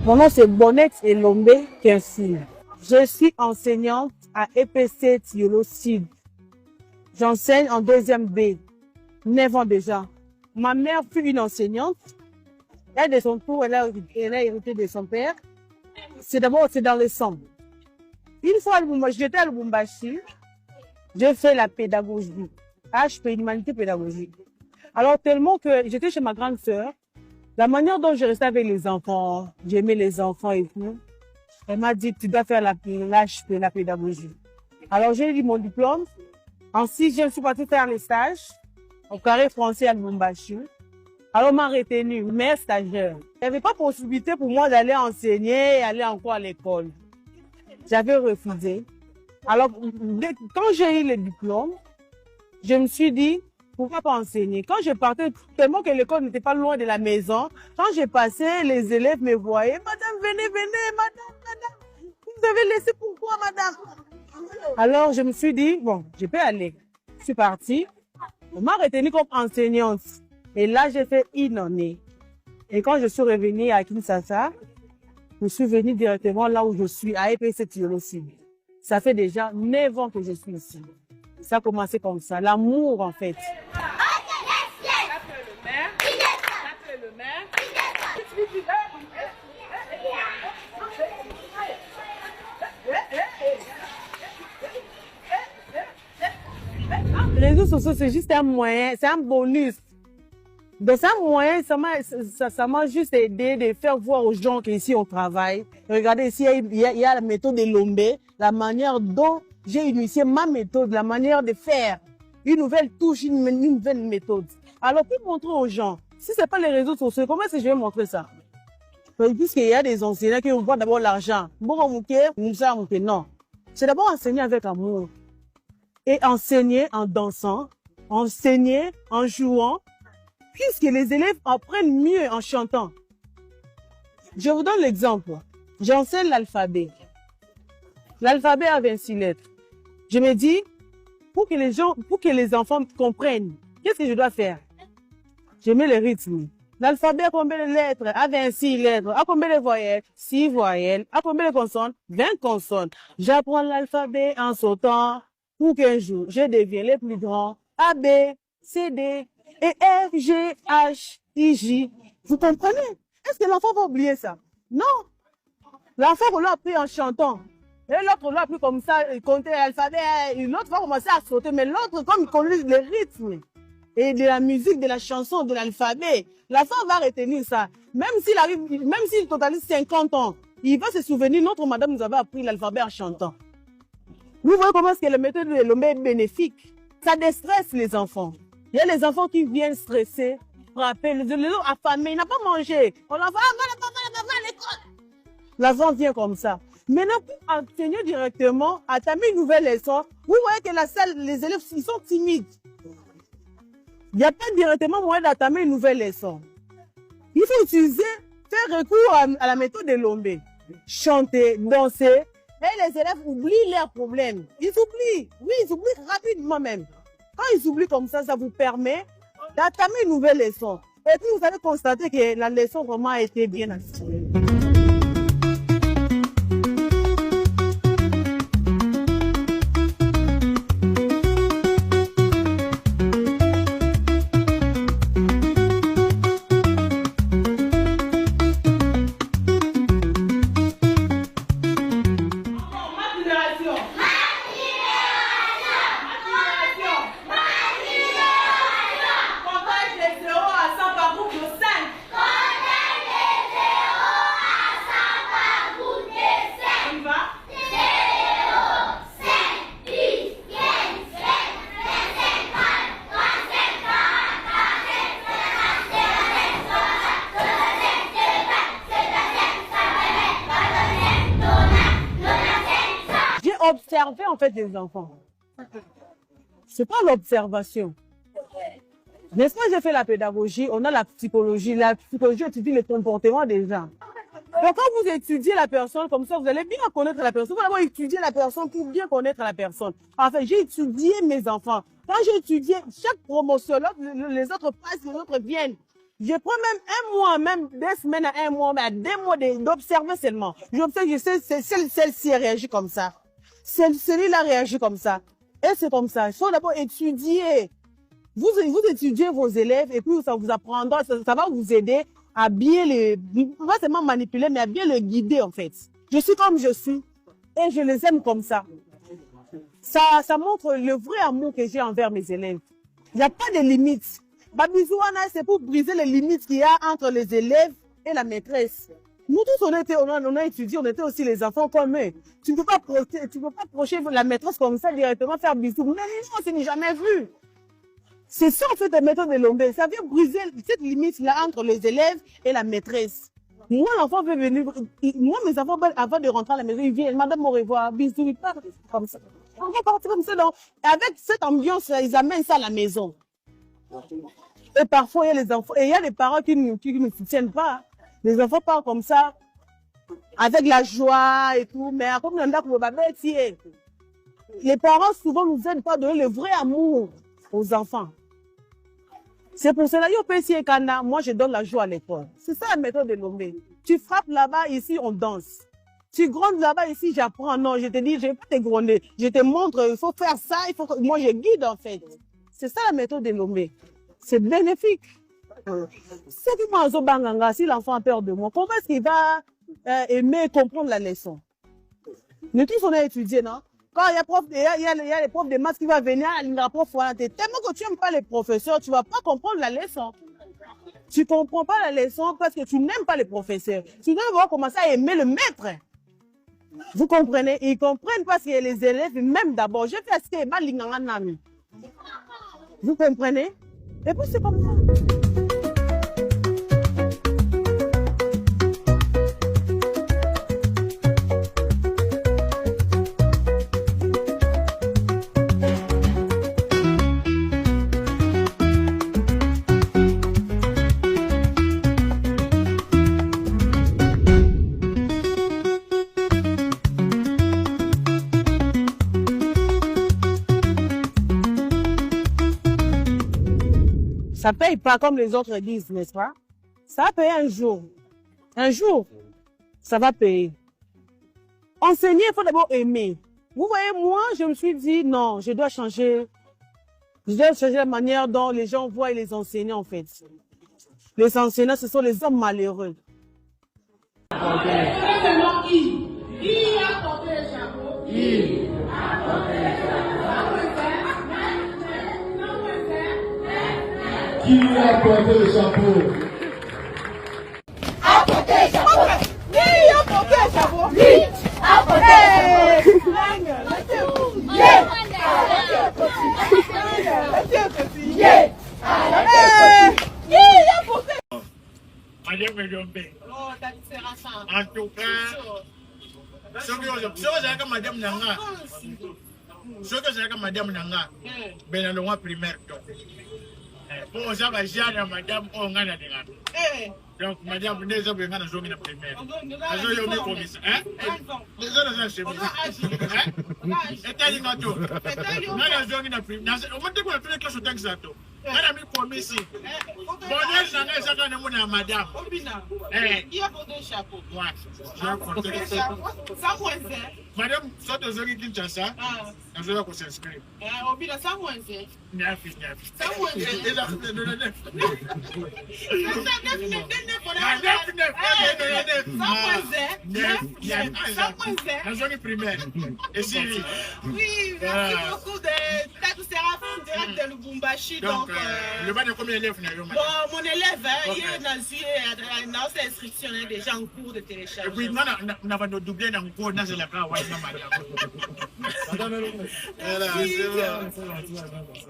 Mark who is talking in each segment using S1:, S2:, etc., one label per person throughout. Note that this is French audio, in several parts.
S1: Mon nom c'est Bonnette Elombe Kinssi. Je suis enseignante à EPC Tiolo Sud. J'enseigne en 2e B, 9 ans déjà. Ma mère fut une enseignante. Elle, de son tour, elle a hérité de son père. C'est d'abord dans le sang. Une fois, j'étais à Lubumbashi, j'ai fait la pédagogie. HP, humanité pédagogique. Alors, tellement que j'étais chez ma grande sœur, la manière dont je restais avec les enfants, j'aimais les enfants et tout, elle m'a dit, tu dois faire l'HP, la pédagogie. Alors, j'ai eu mon diplôme. En 6e, je suis partie faire les stages au carré français à Lubumbashi. Alors, on m'a retenu, mère stagiaire. Il n'y avait pas possibilité pour moi d'aller enseigner et aller encore à l'école. J'avais refusé. Alors, quand j'ai eu le diplôme, je me suis dit, pourquoi pas enseigner? Quand je partais, tellement que l'école n'était pas loin de la maison, quand j'ai passé, les élèves me voyaient. Madame, venez, madame. Vous avez laissé pourquoi, madame? Alors, je me suis dit, bon, je peux aller. Je suis partie. On m'a retenue comme enseignante. Et là, j'ai fait une année. Et quand je suis revenue à Kinshasa, je suis venue directement là où je suis, à EPC Tiolo Sud. Ça fait déjà 9 ans que je suis ici. Ça a commencé comme ça, l'amour en fait. Les réseaux sociaux, c'est juste un moyen, c'est un bonus. Donc, c'est un moyen, ça m'a juste aidé de faire voir aux gens qu'ici on travaille. Regardez, ici, il y a la méthode de Lombe, la manière dont j'ai initié ma méthode, la manière de faire une nouvelle touche, une nouvelle méthode. Alors, pour montrer aux gens, si ce n'est pas les réseaux sociaux, comment est-ce que je vais montrer ça? Puisqu'il y a des enseignants qui voient d'abord l'argent. Non. C'est d'abord enseigner avec amour. Et enseigner en dansant, enseigner en jouant, puisque les élèves apprennent mieux en chantant. Je vous donne l'exemple. J'enseigne l'alphabet. L'alphabet a 26 lettres. Je me dis, pour que les enfants comprennent, qu'est-ce que je dois faire? Je mets le rythme. L'alphabet a combien de lettres? A 26 lettres. A combien de voyelles? 6 voyelles. A combien de consonnes? 20 consonnes. J'apprends l'alphabet en sautant pour qu'un jour, je devienne le plus grand. A, B, C, D, et F, G, H, I, J. Vous comprenez? Est-ce que l'enfant va oublier ça? Non. L'enfant, on l'a appris en chantant. Et l'autre, on l'a appris comme ça, il comptait l'alphabet. L'autre va commencer à sauter. Mais l'autre, comme il connaît le rythme et de la musique, de la chanson, de l'alphabet, l'enfant va retenir ça. Même s'il totalise 50 ans, il va se souvenir, notre madame nous avait appris l'alphabet en chantant. Vous voyez comment est-ce que la méthode de Lombe est bénéfique? Ça déstresse les enfants. Il y a les enfants qui viennent stressés, frapper, les autres affamés, il n'a pas mangé. On l'envoie à l'école. L'enfant vient comme ça. Maintenant, pour enseigner directement, entamer une nouvelle leçon, vous voyez que la salle, les élèves, ils sont timides. Il n'y a pas directement moyen d'entamer une nouvelle leçon. Il faut faire recours à la méthode de Lombe. Chanter, danser, et les élèves oublient leurs problèmes. Ils oublient, oui, ils oublient rapidement même. Quand ils oublient comme ça vous permet d'entamer une nouvelle leçon. Et puis vous allez constater que la leçon vraiment a été bien assurée. Observer en fait des enfants. C'est pas l'observation. N'est-ce pas, j'ai fait la pédagogie, on a la psychologie. La psychologie étudie le comportement des gens. Donc quand vous étudiez la personne comme ça, vous allez bien connaître la personne. Vous allez étudier la personne pour bien connaître la personne. Enfin, j'ai étudié mes enfants. Quand j'ai étudié chaque promotion, les autres passent, les autres viennent. Je prends même un mois, même 2 semaines à 1 mois, mais à 2 mois d'observer seulement. J'observe, je sais, celle-ci réagit comme ça. Celui-là réagit comme ça. Et c'est comme ça. Il faut d'abord étudier. Vous étudiez vos élèves et puis ça vous apprendra, ça va vous aider à bien pas seulement manipuler, mais à bien le guider en fait. Je suis comme je suis et je les aime comme ça. Ça montre le vrai amour que j'ai envers mes élèves. Il n'y a pas de limites. Babizouana, c'est pour briser les limites qu'il y a entre les élèves et la maîtresse. Nous tous, on a étudié, on était aussi les enfants comme eux. Tu ne peux pas approcher la maîtresse comme ça directement, faire bisous. Mais non, on s'est jamais vu. C'est ça en fait la méthode de Lombé. Ça vient briser cette limite-là entre les élèves et la maîtresse. Moi, l'enfant veut venir. Moi, mes enfants, avant de rentrer à la maison, ils viennent. Madame, au revoir, bisous, ils partent comme ça. On va partir comme ça. Donc, avec cette ambiance, ils amènent ça à la maison. Et parfois, il y a les enfants, et il y a des parents qui ne soutiennent pas. Les enfants parlent comme ça, avec la joie et tout, mais comme les parents souvent nous aident pas à donner le vrai amour aux enfants. C'est pour cela, moi je donne la joie à l'école. C'est ça la méthode de Lombé. Tu frappes là-bas, ici on danse. Tu grondes là-bas, ici j'apprends. Non, je te dis, je vais pas te gronder. Je te montre, il faut faire ça, moi je guide en fait. C'est ça la méthode de Lombé. C'est bénéfique. C'est que moi, si l'enfant a peur de moi, comment est-ce qu'il va aimer comprendre la leçon? Nous tous, on a étudié, non? Quand il y a les profs de maths qui vont venir, la prof, voilà, tellement que tu n'aimes pas les professeurs, tu ne vas pas comprendre la leçon. Tu ne comprends pas la leçon parce que tu n'aimes pas les professeurs. Tu dois commencer à aimer le maître. Vous comprenez? Ils comprennent parce que les élèves, même d'abord, je fais ce que vous comprenez? Et puis c'est comme ça. Ça paye pas comme les autres disent, n'est-ce pas? Ça va payer un jour. Un jour, ça va payer. Enseigner, il faut d'abord aimer. Vous voyez, moi, je me suis dit, non, je dois changer. Je dois changer la manière dont les gens voient les enseignants, en fait. Les enseignants, ce sont les hommes malheureux.
S2: Qui a porté le chapeau? Qui a porté le chapeau? Qui a porté le chapeau?
S1: A porté le chapeau? Qui a porté le chapeau? Qui a porté
S3: En tout cas, ce que j'ai comme madame Nanga, ben le mois primaire. Pour ça, madame Ongana de la. Donc, madame, nous avons besoin de jouer la primaire. Nous avons commis. Nous avons chez vous. Et t'as dit non, nous avons joué la primaire. On va te dire que les classes sont exactes. Madame, commis ici. Bonheur, ça n'a pas de madame.
S2: Qui a porté le chapeau?
S3: Moi, je porté le chapeau. Madame, soit aux origines Kinshasa, nous allons s'inscrire.
S2: Obina, ça moins c'est.
S3: Neuf.
S2: Ça moins c'est. Déjà,
S3: la zone primaire. Et si
S2: oui, merci beaucoup de Tatou Séraphin de Lubumbashi.
S3: Donc, le bas de combien d'élèves?
S2: Bon, mon élève, il est dans cette inscription déjà en cours de téléchargement.
S3: Et puis, nous avons doublé dans le cours, dans la classe. Voilà, c'est bon.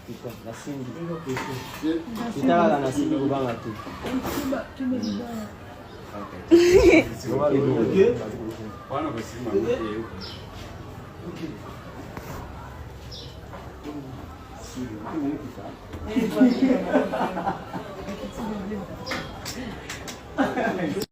S4: pita na singi. Kitaka na singi kubanga tu. Okay. Bwana kusima mimi. Okay.